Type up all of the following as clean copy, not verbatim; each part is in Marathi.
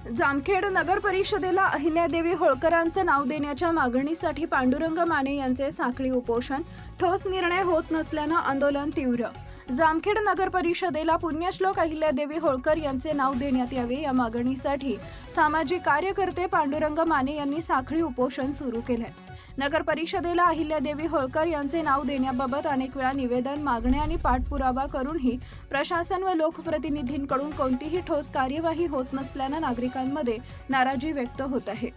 जामखेड नगर परिषदेला अहिल्यादेवी होळकरांचं नाव देण्याच्या मागणीसाठी पांडुरंग माने यांचे साखळी उपोषण. ठोस निर्णय होत नसल्यानं आंदोलन तीव्र. जामखेड नगर परिषदेला पुण्यश्लोक अहिल्यादेवी होळकर यांचे नाव देण्यात यावे या मागणीसाठी सामाजिक कार्यकर्ते पांडुरंग माने यांनी साखळी उपोषण सुरू केले. नगर परिषदेला अहिल्यादेवी होळकर यांचे नाव देण्याबाबत अनेक वेळा निवेदन, मागण्या आणि पाठपुरावा करूनही प्रशासन व लोकप्रतिनिधींकडून कोणतीही ठोस कार्यवाही होत नसल्यानं नागरिकांमध्ये नाराजी व्यक्त होत आहे.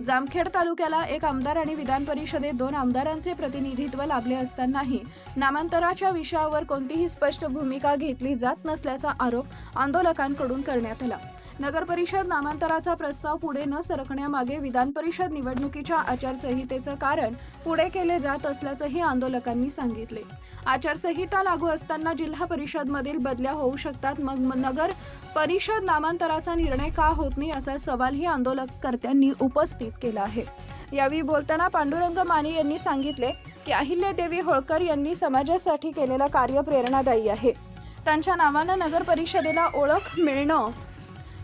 जामखेड तालुक्याला एक आमदार आणि विधान परिषदेत 2 आमदारांचे प्रतिनिधित्व लाभले असतानाही नामांतराच्या विषयावर कोणतीही स्पष्ट भूमिका घेतली जात नसल्याचा आरोप आंदोलकांकडून करण्यात आला. नगर परिषद नामांतराचा प्रस्ताव पुढे न सरकण्यामागे विधान परिषद निवडणुकीच्या आचारसंहितेचं कारण पुढे केले जात असल्याचंही आंदोलकांनी सांगितले. आचारसंहिता लागू असताना जिल्हा परिषदमधील बदल्या होऊ शकतात, मग नगर परिषद नामांतराचा निर्णय का होत नाही असा सवालही आंदोलनकर्त्यांनी उपस्थित केला आहे. यावेळी बोलताना पांडुरंग माने यांनी सांगितले की अहिल्यादेवी होळकर यांनी समाजासाठी केलेलं कार्य प्रेरणादायी आहे. त्यांच्या नावानं नगर परिषदेला ओळख मिळणं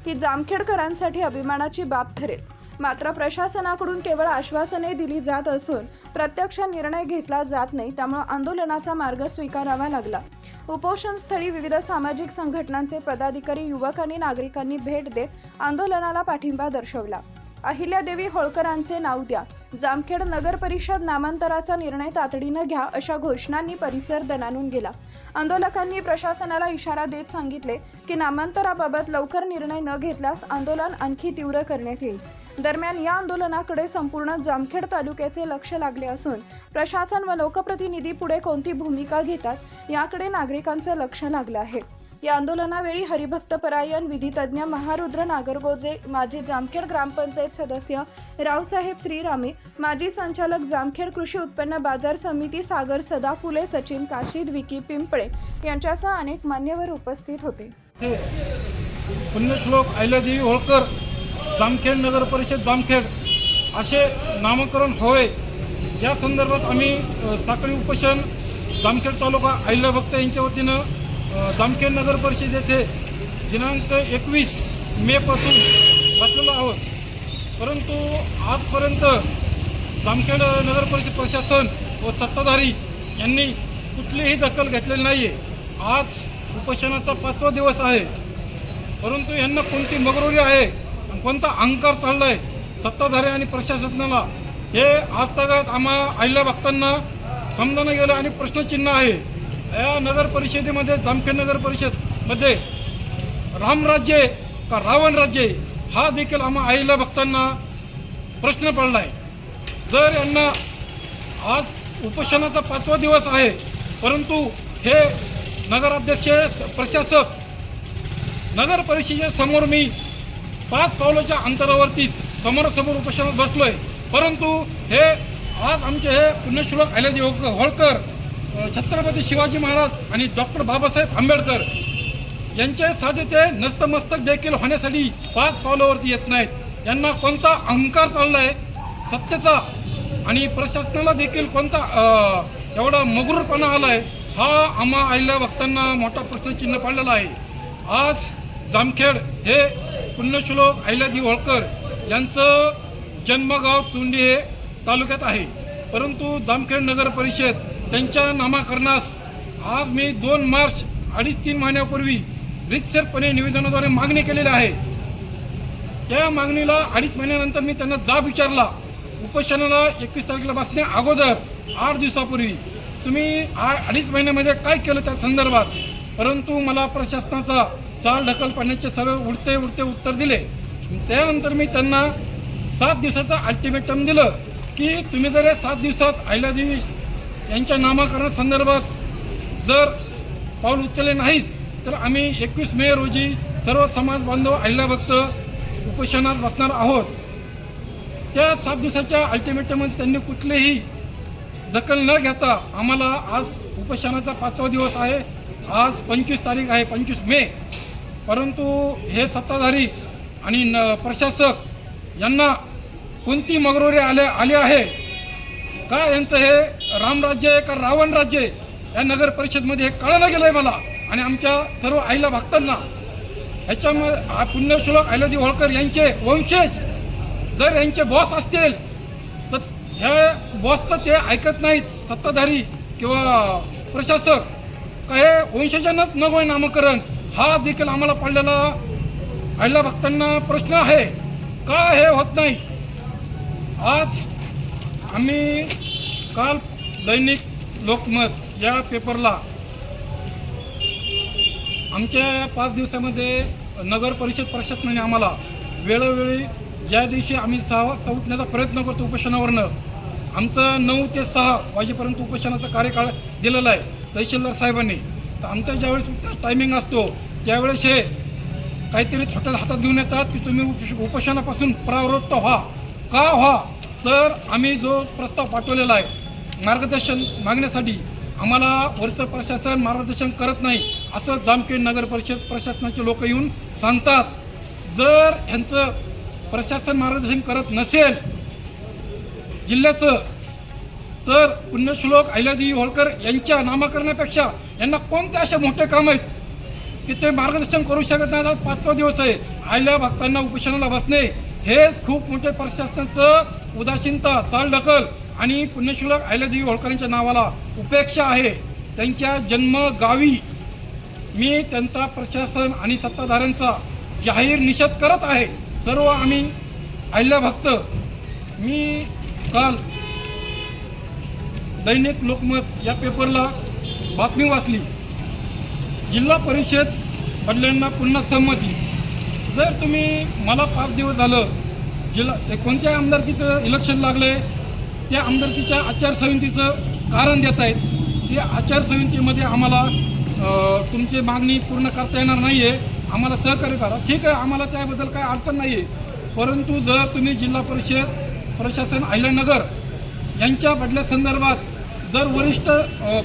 ही जामखेडकरांसाठी अभिमानाची बाब ठरेल. मात्र प्रशासनाकडून केवळ आश्वासने दिली जात असून प्रत्यक्ष निर्णय घेतला जात नाही, त्यामुळे आंदोलनाचा मार्ग स्वीकारावा लागला. उपोषणस्थळी विविध सामाजिक संघटनांचे पदाधिकारी, युवक आणि नागरिकांनी भेट देत आंदोलनाला पाठिंबा दर्शवला. अहिल्यादेवी होळकरांचे नाव द्या, जामखेड नगर परिषद नामांतराचा निर्णय तातडीनं घ्या अशा घोषणांनी परिसर दणाणून गेला. आंदोलकांनी प्रशासनाला इशारा देत सांगितले की नामांतराबाबत लवकर निर्णय न घेतल्यास आंदोलन आणखी तीव्र करण्यात येईल. दरम्यान या आंदोलनाकडे संपूर्ण जामखेड तालुक्याचे लक्ष लागले असून प्रशासन व लोकप्रतिनिधी पुढे कोणती भूमिका घेतात याकडे नागरिकांचे लक्ष लागलं आहे. या आंदोलनावेळी हरिभक्तपरायण, विधितज्ञ महारुद्र नागरगोजे, माजी जामखेड ग्रामपंचायत सदस्य रावसाहेब श्रीरामे, माजी संचालक जामखेड कृषी उत्पन्न बाजार समिती सागर सदाफुले, सचिन काशीद, विकी पिंपळे यांच्यासह अनेक मान्यवर उपस्थित होते. पुण्यश्लोक अहिल्यादेवी होळकर जामखेड नगर परिषद जामखेड असे नामकरण होय या संदर्भात आम्ही साखळी उपोषण जामखेड तालुका अहिल्याभक्त यांच्या वतीनं जामखेड नगर परिषद येथे दिनांक 21 मे पासून बसलेलो आहोत. परंतु आजपर्यंत जामखेड नगर परिषद प्रशासन व सत्ताधारी यांनी कुठलीही दखल घेतलेली नाही आहे. आज उपोषणाचा 5वा दिवस आहे, परंतु यांना कोणती मगरुरी आहे आणि कोणता अहंकार चालला आहे सत्ताधारी आणि प्रशासनाला हे आज तक आम्हा अहिल्या भक्तांना समजायला गेलं आणि प्रश्नचिन्ह आहे. या नगर परिषदेमध्ये जामखेड नगर परिषदमध्ये रामराज्य का रावण राज्य हा देखील आम्हा अहिल्या भक्तांना प्रश्न पडला आहे. जर यांना आज उपोषणाचा 5वा दिवस आहे, परंतु हे नगराध्यक्ष, प्रशासक, नगर परिषदेसमोर मी 5 पावलाच्या अंतरावरती समोरासमोर उपोषणात बसलोय. परंतु हे आज आमचे हे पुण्यश्लोक अहिल्यादेवी होळकर, छत्रपती शिवाजी महाराज आणि डॉक्टर बाबासाहेब आंबेडकर यांच्या साधीचे नतमस्तक देखील होण्यासाठी 5 पावलावरती येत नाहीत. यांना कोणता अहंकार चालला आहे सत्तेचा आणि प्रशासनाला देखील कोणता एवढा मगरूरपणा आला आहे हा आम्हा अहिल्या भक्तांना मोठा प्रश्नचिन्ह पडलेला आहे. आज जामखेड हे पुण्यश्लोक अहिल्यादेवी होळकर यांचं जन्मगाव चुंडी हे तालुक्यात आहे, परंतु जामखेड नगर परिषद त्यांच्या नामाकरणास आज मी 2 मार्च 2.5-3 महिन्यापूर्वी रितसरपणे निवेदनाद्वारे मागणी केलेली आहे. त्या मागणीला 2.5 महिन्यानंतर मी त्यांना जाब विचारला. उपोषणाला 21 तारखेला बसण्या अगोदर 8 दिवसापूर्वी तुम्ही 2.5 महिन्यामध्ये काय केलं त्या संदर्भात, परंतु मला प्रशासनाचा चाल ढकल पाडण्याचे सर्व उडते उत्तर दिले. त्यानंतर मी त्यांना 7 दिवसाचा अल्टिमेटम दिलं की तुम्ही जर 7 दिवसात अहिल्यादेवी यांच्या नामकरणासंदर्भात जर पाऊल उचलले नाहीच तर आम्ही 21 मे रोजी सर्व समाज बांधव अहिल्याभक्त उपोषणात बसणार आहोत. त्या 7 दिवसाच्या अल्टिमेटममध्ये त्यांनी कुठलीही दखल न घेता आम्हाला आज उपोषणाचा 5वा दिवस आहे, आज 25 तारीख आहे, 25 मे. परंतु हे सत्ताधारी आणि प्रशासक यांना कोणती मगरुरी आली आहे का? यांचं हे रामराज्य आहे का रावण राज्य आहे या नगर परिषदमध्ये हे कळलं गेलं आहे मला आणि आमच्या सर्व अहिल्या भक्तांना. ह्याच्यामध्ये पुण्यश्लोक अहिल्यादेवी होळकर यांचे वंशज जर यांचे बॉस असतील तर ह्या बॉसचं ते ऐकत नाहीत सत्ताधारी किंवा प्रशासक. काय वंशजांनाच नको आहे नामकरण, हा देखील आम्हाला पडलेला अहिल्या भक्तांना प्रश्न आहे. का हे होत नाही? आज आम्ही काल दैनिक लोकमत या पेपरला आमच्या 5 दिवसामध्ये नगर परिषद प्रशासनाने आम्हाला वेळोवेळी ज्या दिवशी आम्ही 6 वाजता उठण्याचा प्रयत्न करतो उपोषणावरनं, आमचं 9 ते 6 वाजेपर्यंत उपोषणाचा कार्यकाळ दिलेला आहे तहसीलदार साहेबांनी. तर आमचा ज्यावेळेस टायमिंग असतो त्यावेळेस हे काहीतरी छोट्या हातात घेऊन येतात की तुम्ही उपोषणापासून परावृत्त व्हा. का व्हा? तर आम्ही जो प्रस्ताव पाठवलेला आहे मार्गदर्शन मागण्यासाठी, आम्हाला वरचं प्रशासन मार्गदर्शन करत नाही असं जामखेड नगर परिषद प्रशासनाचे लोक येऊन सांगतात. जर ह्यांचं प्रशासन मार्गदर्शन करत नसेल जिल्ह्याचं, तर पुण्यश्लोक अहिल्यादेवी होळकर यांच्या नामकरणापेक्षा यांना कोणते असे मोठे काम आहेत की ते मार्गदर्शन करू शकत नाही. 5वा दिवस आहे अहिल्या भक्तांना उपोषणाला बसणे, हेच खूप मोठे प्रशासनाचं उदासीनता, चालढकल आणि पुण्यश्लोक अहिल्यादेवी होळकरांच्या नावाला उपेक्षा आहे. त्यांच्या जन्मगावी मी त्यांचा प्रशासन आणि सत्ताधाऱ्यांचा जाहीर निषेध करत आहे. सर्व आम्ही अहिल्या भक्त. मी काल दैनिक लोकमत या पेपरला बातमी वाचली, जिल्हा परिषद बदल्यांना पुन्हा संमती. जर तुम्ही मला 5 दिवस झालं कोणत्या आमदारकीचं इलेक्शन लागले त्या आमदारकीच्या आचारसंहितेचं कारण देत आहेत. त्या आचारसंहितेमध्ये आम्हाला तुमची मागणी पूर्ण करता येणार नाही आहे, आम्हाला सहकार्य करा. ठीक आहे, आम्हाला त्याबद्दल काही अडचण नाही आहे. परंतु जर तुम्ही जिल्हा परिषद प्रशासन अहिल्यानगर यांच्या बदल्यासंदर्भात जर वरिष्ठ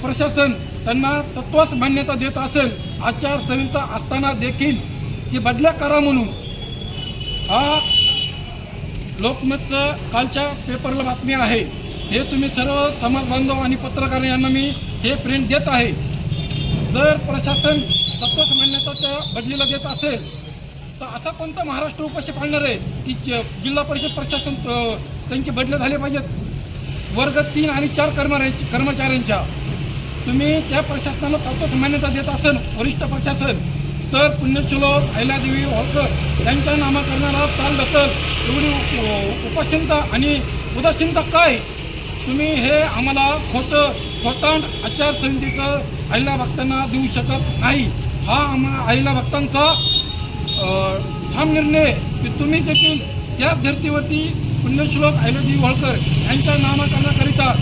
प्रशासन त्यांना तत्वास मान्यता देत असेल, आचारसंहिता असताना देखील ती बदल्या करा म्हणून, हा लोकमतचं कालच्या पेपरला बातमी आहे. हे तुम्ही सर्व समाज बांधव आणि पत्रकार यांना मी हे प्रिंट देत आहे. जर प्रशासन तत्वास मान्यता त्या बदलीला देत असेल तर असा कोणता महाराष्ट्र उपाशी पाळणार आहे की जिल्हा परिषद प्रशासन त्यांचे बदले झाले पाहिजेत वर्ग 3 आणि 4 कर्मचाऱ्यांच्या. तुम्ही त्या प्रशासनाला तत्वास मान्यता देत असेल वरिष्ठ प्रशासन, तर पुण्यश्लोक अहिल्यादेवी होळकर यांच्या नामकरणाला चालढकल, एवढी उपासीनता आणि उदासीनता काय? तुम्ही हे आम्हाला खोटांड आचारसंहितेचं अहिल्या भक्तांना देऊ शकत नाही. हा आम्हा अहिल्या भक्तांचा ठाम निर्णय की तुम्ही देखील त्याच धर्तीवरती पुण्यश्लोक अहिल्यादेवी होळकर यांच्या नामकरणाकरिता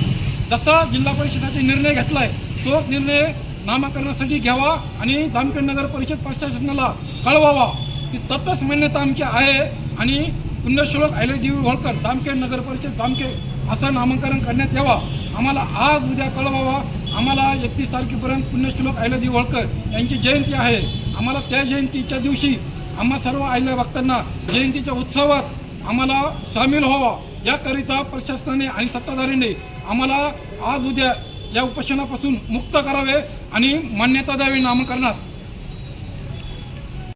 जसा जिल्हा परिषदेचा निर्णय घेतला आहे तोच निर्णय नामकरणासाठी घ्यावा आणि जामखेड नगर परिषद प्रशासनाला कळवावा की तत्वच मान्यता आमची आहे आणि पुण्यश्लोक अहिल्यादेवी होळकर जामखेड नगर परिषद जामखेड असं नामकरण करण्यात यावा. आम्हाला आज उद्या कळवावा. आम्हाला 31 तारखेपर्यंत पुण्यश्लोक अहिल्यादेवी होळकर यांची जयंती आहे. आम्हाला त्या जयंतीच्या दिवशी आम्हा सर्व अहिल्या भक्तांना जयंतीच्या उत्सवात आम्हाला सामील व्हावा याकरिता प्रशासनाने आणि सत्ताधाऱ्यांनी आम्हाला आज उद्या या उपोषणापासून मुक्त करावे आणि मान्यता द्यावी नामकरणास.